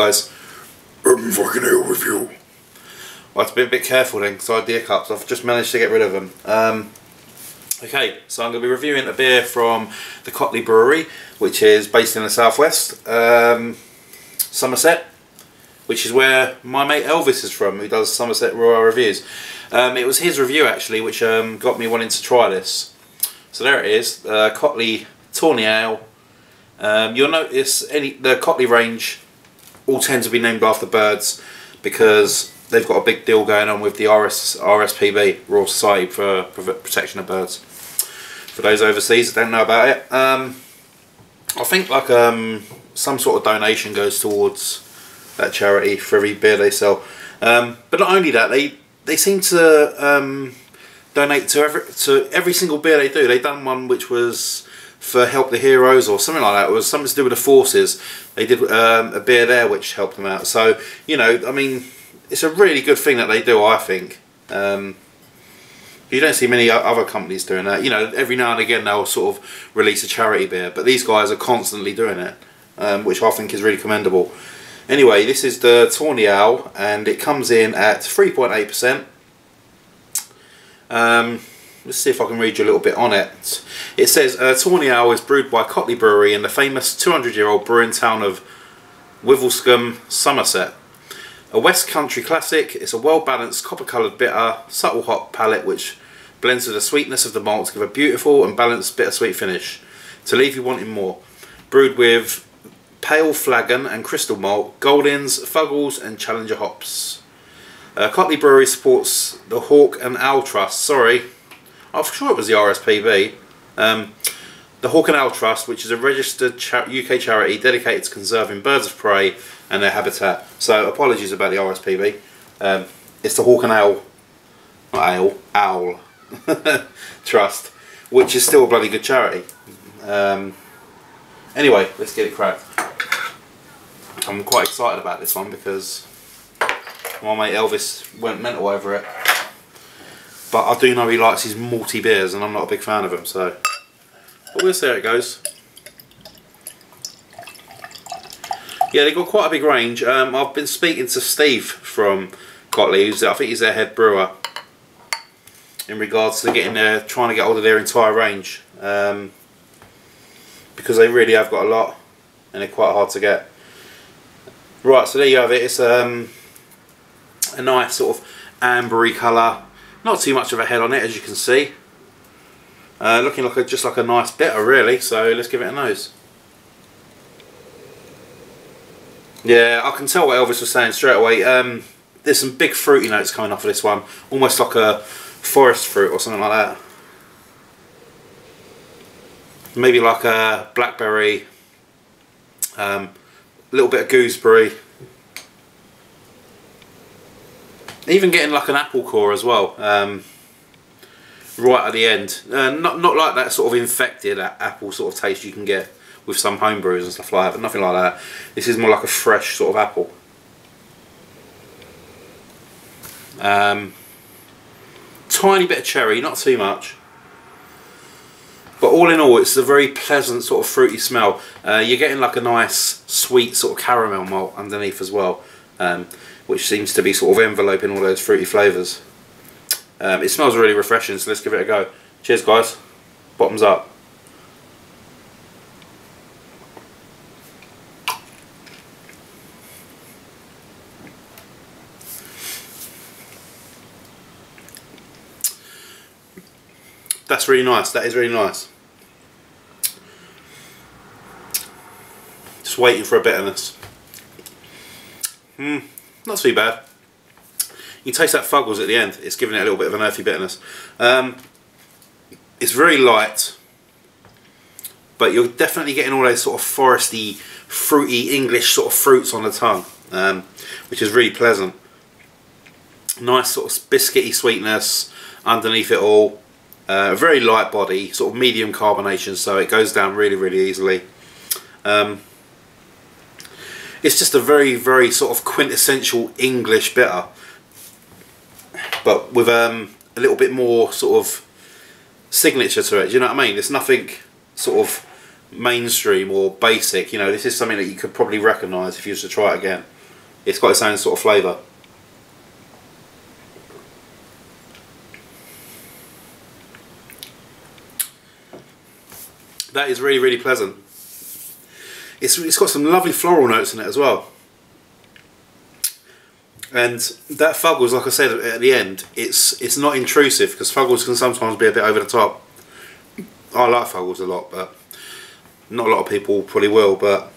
guys, fucking hell with you. I have to be a bit careful then because I had the hiccups. I've just managed to get rid of them. Okay, so I'm going to be reviewing a beer from the Cotleigh Brewery, which is based in the southwest, Somerset, which is where my mate Elvis is from, who does Somerset Royal reviews. It was his review actually which got me wanting to try this. So there it is, Cotleigh Tawny Ale. You'll notice the Cotleigh range all tend to be named after birds because they've got a big deal going on with the RSPB, Royal Society for Protection of Birds. For those overseas that don't know about it, I think like some sort of donation goes towards that charity for every beer they sell. But not only that, they seem to donate to every single beer they do. They've done one which was for Help the Heroes or something like that. It was something to do with the forces. They did a beer there which helped them out. So, you know, I mean, it's a really good thing that they do, I think. You don't see many other companies doing that. You know, every now and again they'll sort of release a charity beer, but these guys are constantly doing it, which I think is really commendable. Anyway, this is the Tawny Ale, and it comes in at 3.8%. Let's see if I can read you a little bit on it. It says, Tawny Ale is brewed by Cotleigh Brewery in the famous 200-year-old brewing town of Wivelscombe, Somerset. A West Country classic, it's a well-balanced copper-coloured bitter, subtle hop palate which blends with the sweetness of the malt to give a beautiful and balanced bittersweet finish, to leave you wanting more. Brewed with pale flagon and crystal malt, Goldings, Fuggles and Challenger hops. Cotleigh Brewery supports the Hawk and Owl Trust, sorry, I'm sure it was the RSPB. The Hawk and Owl Trust, which is a registered UK charity dedicated to conserving birds of prey and their habitat. So apologies about the RSPB. It's the Hawk and Owl, not Owl Trust, which is still a bloody good charity. Anyway, let's get it cracked. I'm quite excited about this one because my mate Elvis went mental over it. But I do know he likes his malty beers and I'm not a big fan of them, so... But we'll see how it goes. Yeah, they've got quite a big range. I've been speaking to Steve from Cotleigh, I think he's their head brewer, in regards to trying to get hold of their entire range. Because they really have got a lot and they're quite hard to get. Right, so there you have it. It's a nice sort of ambery colour. Not too much of a head on it, as you can see. Looking like just like a nice bitter, really. So let's give it a nose. Yeah, I can tell what Elvis was saying straight away. There's some big fruity notes coming off of this one, almost like a forest fruit or something like that. Maybe like a blackberry, a little bit of gooseberry. Even getting like an apple core as well, right at the end. Not like that sort of infected apple sort of taste you can get with some home brews and stuff like that, but nothing like that. This is more like a fresh sort of apple. Tiny bit of cherry, not too much. But all in all, it's a very pleasant sort of fruity smell. You're getting like a nice sweet sort of caramel malt underneath as well, which seems to be sort of enveloping all those fruity flavours. It smells really refreshing, so let's give it a go. Cheers guys, bottoms up. That's really nice, that is really nice. Just waiting for a bitterness. Not too bad. You can taste that Fuggles at the end, it's giving it a little bit of an earthy bitterness. It's very light, but you're definitely getting all those sort of foresty, fruity English sort of fruits on the tongue, which is really pleasant. Nice sort of biscuity sweetness underneath it all. Very light body, sort of medium carbonation, so it goes down really, really easily. It's just a very, very sort of quintessential English bitter, but with a little bit more sort of signature to it. Do you know what I mean? There's nothing sort of mainstream or basic. You know, this is something that you could probably recognise if you was to try it again. It's got its own sort of flavour. That is really, really pleasant. It's got some lovely floral notes in it as well. And that Fuggles, like I said at the end, it's not intrusive, because Fuggles can sometimes be a bit over the top. I like Fuggles a lot, but not a lot of people probably will, but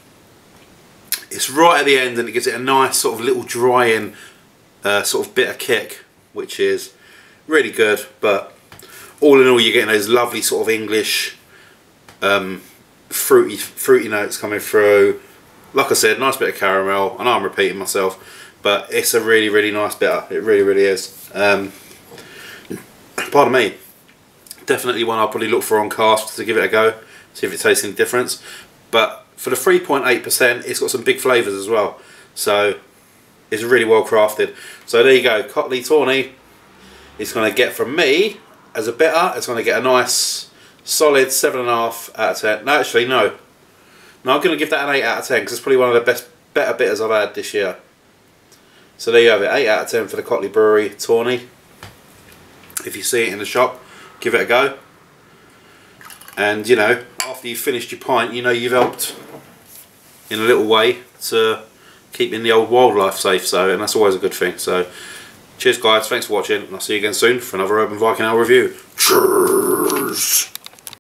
it's right at the end and it gives it a nice sort of little drying sort of bitter kick, which is really good. But all in all, you're getting those lovely sort of English fruity notes coming through. Like I said, nice bit of caramel. I know I'm repeating myself, but it's a really, really nice bitter. It really, really is. Pardon me. Definitely one I'll probably look for on cask to give it a go, see if it tastes any difference. But for the 3.8%, it's got some big flavours as well. So it's really well crafted. So there you go, Cotleigh Tawny. It's going to get from me as a bitter. It's going to get a nice solid 7.5 out of 10. No, actually, no. No, I'm going to give that an 8 out of 10 because it's probably one of the better bitters I've had this year. So there you have it, 8 out of 10 for the Cotleigh Brewery Tawny. If you see it in the shop, give it a go. And you know, after you've finished your pint, you know you've helped in a little way to keeping the old wildlife safe. So, and that's always a good thing. So, cheers guys, thanks for watching, and I'll see you again soon for another Urban Viking Ale review. Cheers!